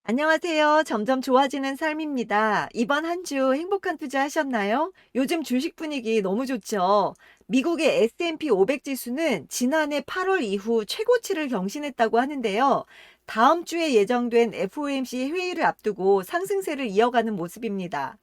안녕하세요. 점점 좋아지는 삶입니다. 이번 한 주 행복한 투자 하셨나요? 요즘 주식 분위기 너무 좋죠. 미국의 S&P 500 지수는 지난해 8월 이후 최고치를 경신했다고 하는데요. 다음 주에 예정된 FOMC 회의를 앞두고 상승세를 이어가는 모습입니다.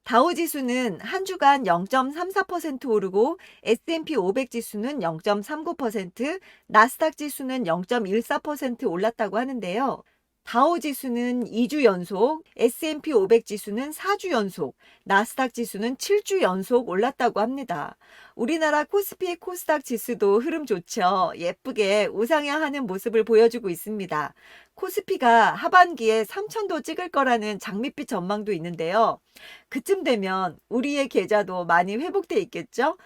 다우 지수는 한 주간 0.34% 오르고 S&P 500 지수는 0.39%, 나스닥 지수는 0.14% 올랐다고 하는데요. 다우 지수는 2주 연속, S&P 500 지수는 4주 연속, 나스닥 지수는 7주 연속 올랐다고 합니다. 우리나라 코스피 코스닥 지수도 흐름 좋죠. 예쁘게 우상향하는 모습을 보여주고 있습니다. 코스피가 하반기에 3천도 찍을 거라는 장밋빛 전망도 있는데요. 그쯤 되면 우리의 계좌도 많이 회복돼 있겠죠?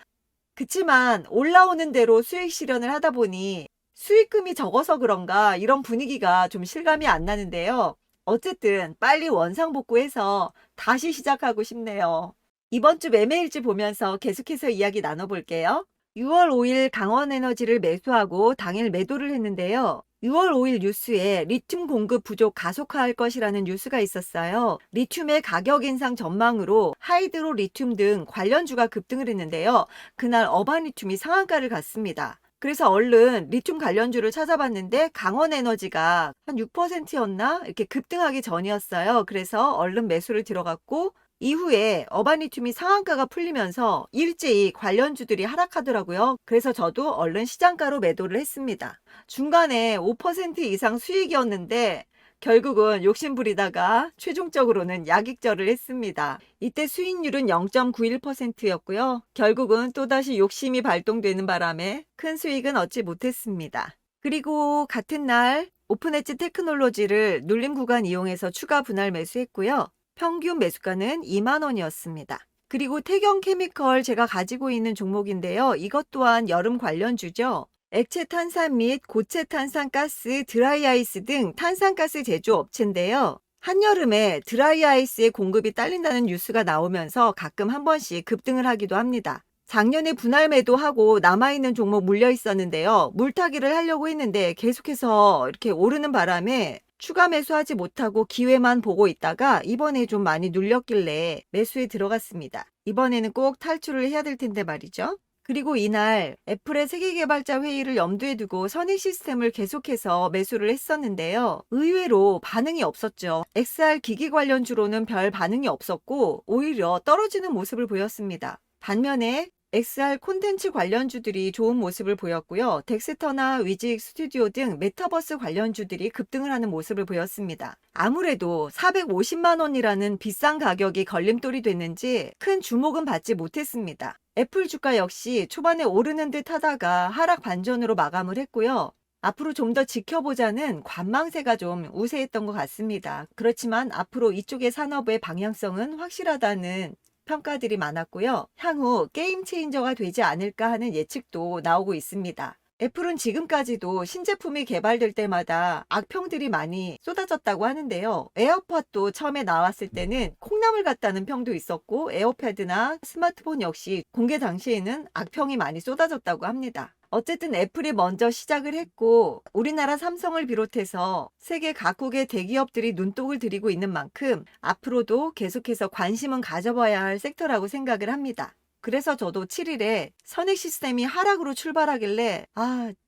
그치만 올라오는 대로 수익 실현을 하다 보니 수익금이 적어서 그런가 이런 분위기가 좀 실감이 안 나는데요. 어쨌든 빨리 원상복구해서 다시 시작하고 싶네요. 이번 주 매매일지 보면서 계속해서 이야기 나눠볼게요. 6월 5일 강원에너지를 매수하고 당일 매도를 했는데요. 6월 5일 뉴스에 리튬 공급 부족 가속화할 것이라는 뉴스가 있었어요. 리튬의 가격 인상 전망으로 하이드로 리튬 등 관련주가 급등을 했는데요. 그날 어바리튬이 상한가를 갔습니다. 그래서 얼른 리튬 관련주를 찾아봤는데 강원에너지가 한 6%였나? 이렇게 급등하기 전이었어요. 그래서 얼른 매수를 들어갔고 이후에 어바니튬이 상한가가 풀리면서 일제히 관련주들이 하락하더라고요. 그래서 저도 얼른 시장가로 매도를 했습니다. 중간에 5% 이상 수익이었는데 결국은 욕심부리다가 최종적으로는 약익절을 했습니다. 이때 수익률은 0.91%였고요. 결국은 또다시 욕심이 발동되는 바람에 큰 수익은 얻지 못했습니다. 그리고 같은 날 오픈엣지 테크놀로지를 눌림 구간 이용해서 추가 분할 매수했고요. 평균 매수가는 2만 원이었습니다. 그리고 태경 케미컬 제가 가지고 있는 종목인데요. 이것 또한 여름 관련주죠. 액체 탄산 및 고체 탄산가스, 드라이아이스 등 탄산가스 제조업체인데요. 한여름에 드라이아이스의 공급이 딸린다는 뉴스가 나오면서 가끔 한 번씩 급등을 하기도 합니다. 작년에 분할 매도하고 남아있는 종목 물려 있었는데요. 물타기를 하려고 했는데 계속해서 이렇게 오르는 바람에 추가 매수하지 못하고 기회만 보고 있다가 이번에 좀 많이 눌렸길래 매수에 들어갔습니다. 이번에는 꼭 탈출을 해야 될 텐데 말이죠. 그리고 이날 애플의 세계개발자 회의를 염두에 두고 선의 시스템을 계속해서 매수를 했었는데요. 의외로 반응이 없었죠. XR 기기 관련주로는 별 반응이 없었고 오히려 떨어지는 모습을 보였습니다. 반면에 XR 콘텐츠 관련주들이 좋은 모습을 보였고요. 덱스터나 위직 스튜디오 등 메타버스 관련주들이 급등을 하는 모습을 보였습니다. 아무래도 450만 원이라는 비싼 가격이 걸림돌이 됐는지 큰 주목은 받지 못했습니다. 애플 주가 역시 초반에 오르는 듯 하다가 하락 반전으로 마감을 했고요. 앞으로 좀 더 지켜보자는 관망세가 좀 우세했던 것 같습니다. 그렇지만 앞으로 이쪽의 산업의 방향성은 확실하다는 평가들이 많았고요. 향후 게임 체인저가 되지 않을까 하는 예측도 나오고 있습니다. 애플은 지금까지도 신제품이 개발될 때마다 악평들이 많이 쏟아졌다고 하는데요. 에어팟도 처음에 나왔을 때는 콩나물 같다는 평도 있었고 에어패드나 스마트폰 역시 공개 당시에는 악평이 많이 쏟아졌다고 합니다. 어쨌든 애플이 먼저 시작을 했고 우리나라 삼성을 비롯해서 세계 각국의 대기업들이 눈독을 들이고 있는 만큼 앞으로도 계속해서 관심은 가져봐야 할 섹터라고 생각을 합니다. 그래서 저도 7일에 선익 시스템이 하락으로 출발하길래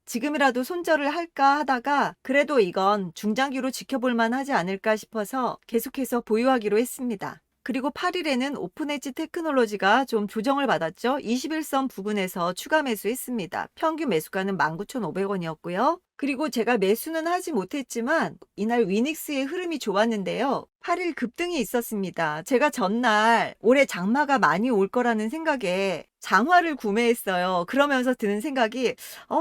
지금이라도 손절을 할까 하다가 그래도 이건 중장기로 지켜볼 만하지 않을까 싶어서 계속해서 보유하기로 했습니다. 그리고 8일에는 오픈엣지 테크놀로지가 좀 조정을 받았죠. 21선 부근에서 추가 매수했습니다. 평균 매수가는 19,500원이었고요. 그리고 제가 매수는 하지 못했지만 이날 위닉스의 흐름이 좋았는데요. 8일 급등이 있었습니다. 제가 전날 올해 장마가 많이 올 거라는 생각에 장화를 구매했어요. 그러면서 드는 생각이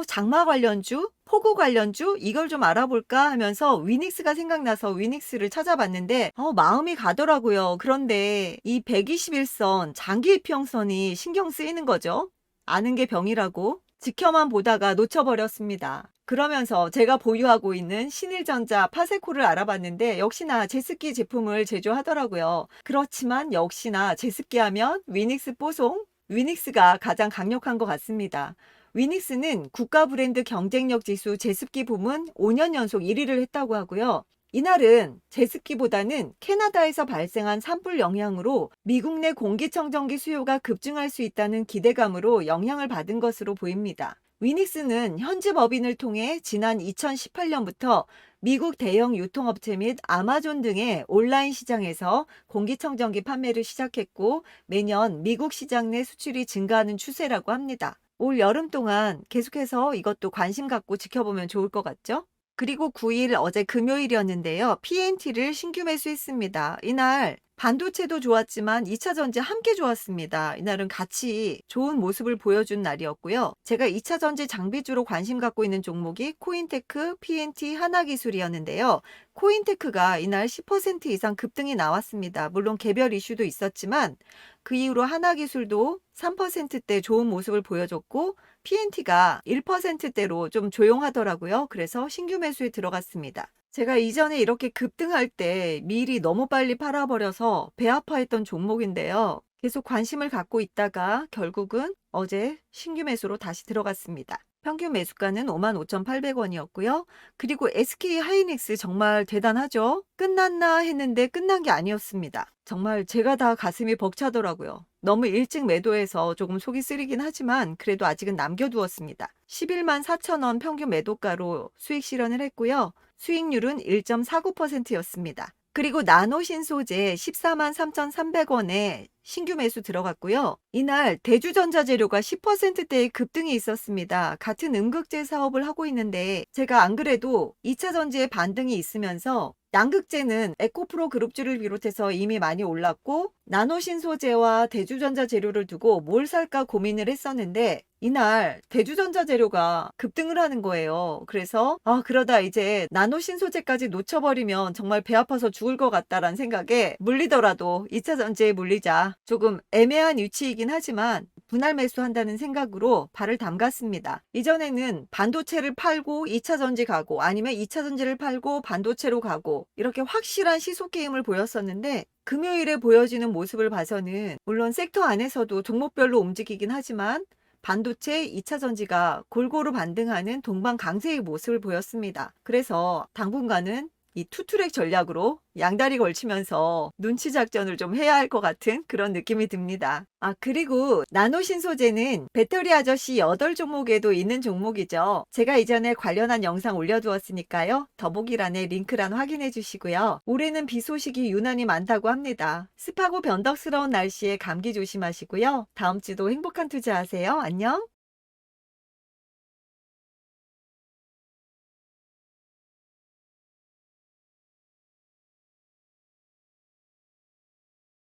장마 관련주? 폭우 관련주? 이걸 좀 알아볼까 하면서 위닉스가 생각나서 위닉스를 찾아봤는데 마음이 가더라고요. 그런데 이 121선 장기 이평선이 신경 쓰이는 거죠. 아는 게 병이라고 지켜만 보다가 놓쳐버렸습니다. 그러면서 제가 보유하고 있는 신일전자 파세코를 알아봤는데 역시나 제습기 제품을 제조하더라고요. 그렇지만 역시나 제습기 하면 위닉스 뽀송? 위닉스가 가장 강력한 것 같습니다. 위닉스는 국가 브랜드 경쟁력 지수 제습기 부문 5년 연속 1위를 했다고 하고요. 이날은 제습기보다는 캐나다에서 발생한 산불 영향으로 미국 내 공기청정기 수요가 급증할 수 있다는 기대감으로 영향을 받은 것으로 보입니다. 위닉스는 현지 법인을 통해 지난 2018년부터 미국 대형 유통업체 및 아마존 등의 온라인 시장에서 공기청정기 판매를 시작했고 매년 미국 시장 내 수출이 증가하는 추세라고 합니다. 올 여름 동안 계속해서 이것도 관심 갖고 지켜보면 좋을 것 같죠? 그리고 9일 어제 금요일이었는데요. PNT를 신규 매수했습니다. 이날 반도체도 좋았지만 2차 전지 함께 좋았습니다. 이날은 같이 좋은 모습을 보여준 날이었고요. 제가 2차 전지 장비주로 관심 갖고 있는 종목이 코인테크, PNT, 하나기술이었는데요. 코인테크가 이날 10% 이상 급등이 나왔습니다. 물론 개별 이슈도 있었지만 그 이후로 하나기술도 3%대 좋은 모습을 보여줬고 PNT가 1%대로 좀 조용하더라고요. 그래서 신규 매수에 들어갔습니다. 제가 이전에 이렇게 급등할 때 미리 너무 빨리 팔아버려서 배 아파했던 종목인데요. 계속 관심을 갖고 있다가 결국은 어제 신규 매수로 다시 들어갔습니다. 평균 매수가는 55,800원이었고요. 그리고 SK 하이닉스 정말 대단하죠? 끝났나 했는데 끝난 게 아니었습니다. 정말 제가 다 가슴이 벅차더라고요. 너무 일찍 매도해서 조금 속이 쓰리긴 하지만 그래도 아직은 남겨두었습니다. 11만 4천원 평균 매도가로 수익 실현을 했고요. 수익률은 1.49%였습니다. 그리고 나노신소재 14만 3,300원에 신규 매수 들어갔고요. 이날 대주전자재료가 10%대의 급등이 있었습니다. 같은 음극재 사업을 하고 있는데 제가 안 그래도 2차 전지의 반등이 있으면서 양극재는 에코프로 그룹주를 비롯해서 이미 많이 올랐고 나노신소재와 대주전자 재료를 두고 뭘 살까 고민을 했었는데 이날 대주전자 재료가 급등을 하는 거예요. 그래서 그러다 이제 나노신소재까지 놓쳐버리면 정말 배 아파서 죽을 것 같다라는 생각에 물리더라도 2차 전지에 물리자. 조금 애매한 위치이긴 하지만 분할 매수한다는 생각으로 발을 담갔습니다. 이전에는 반도체를 팔고 2차 전지 가고 아니면 2차 전지를 팔고 반도체로 가고 이렇게 확실한 시속 게임을 보였었는데 금요일에 보여지는 모습을 봐서는 물론 섹터 안에서도 종목별로 움직이긴 하지만 반도체 2차 전지가 골고루 반등하는 동반강세의 모습을 보였습니다. 그래서 당분간은 이 투트랙 전략으로 양다리 걸치면서 눈치 작전을 좀 해야 할 것 같은 그런 느낌이 듭니다. 그리고 나노신소재는 배터리 아저씨 8종목에도 있는 종목이죠. 제가 이전에 관련한 영상 올려두었으니까요. 더보기란에 링크란 확인해 주시고요. 올해는 비 소식이 유난히 많다고 합니다. 습하고 변덕스러운 날씨에 감기 조심하시고요. 다음 주도 행복한 투자하세요. 안녕.